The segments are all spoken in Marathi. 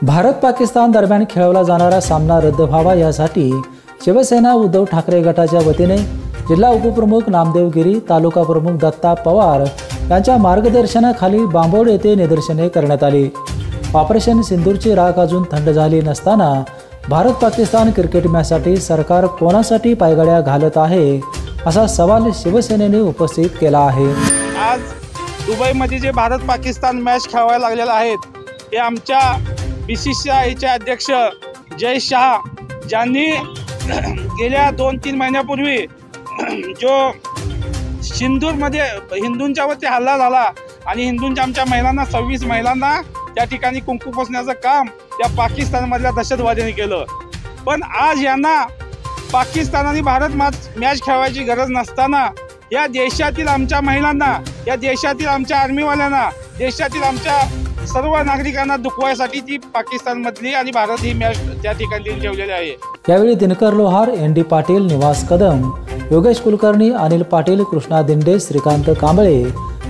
भारत पाकिस्तान दरम्यान खेळवला जाणारा सामना रद्द व्हावा यासाठी शिवसेना उद्धव ठाकरे गटाच्या वतीने जिल्हा उपप्रमुख नामदेव गिरी, तालुका प्रमुख दत्ता पवार यांच्या मार्गदर्शनाखाली बांबोड येथे निदर्शने करण्यात आली। ऑपरेशन सिंदूरची राख अजून थंड झाली नसताना भारत पाकिस्तान क्रिकेट मॅचसाठी सरकार कोणासाठी पायघड्या घालत आहे असा सवाल शिवसेनेने उपस्थित केला आहे। आज दुबईमध्ये जे भारत पाकिस्तान मॅच खेळवायला लागलेले आहेत ते आमच्या BCCIचे अध्यक्ष जय शाह ज्यांनी गेल्या 2-3 महिन्यापूर्वी जो सिंदूरमध्ये हिंदूंच्यावरती हल्ला झाला आणि हिंदूंच्या आमच्या महिलांना 26 महिलांना त्या ठिकाणी कुंकू पोसण्याचं काम त्या पाकिस्तानमधल्या दहशतवाद्यांनी केलं। पण आज यांना पाकिस्तान आणि भारत मॅच खेळवायची गरज नसताना या देशातील आमच्या महिलांना, या देशातील आमच्या आर्मीवाल्यांना, देशातील आमच्या सर्व नागरिकांना दुखवायसाठी ती पाकिस्तानमधली आणि भारत ही मॅच त्या ठिकाणी ठेवलेली आहे। यावेळी दिनकर लोहार, ND पाटील, निवास कदम, योगेश कुलकर्णी, अनिल पाटील, कृष्णा दिंडे, श्रीकांत कांबळे,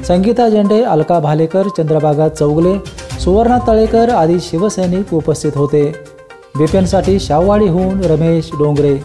संगीता झेंडे, अलका भालेकर, चंद्रभागा चौगले, सुवर्णा तळेकर आदी शिवसैनिक उपस्थित होते। BPNसाठी शाहवाडीहून रमेश डोंगरे।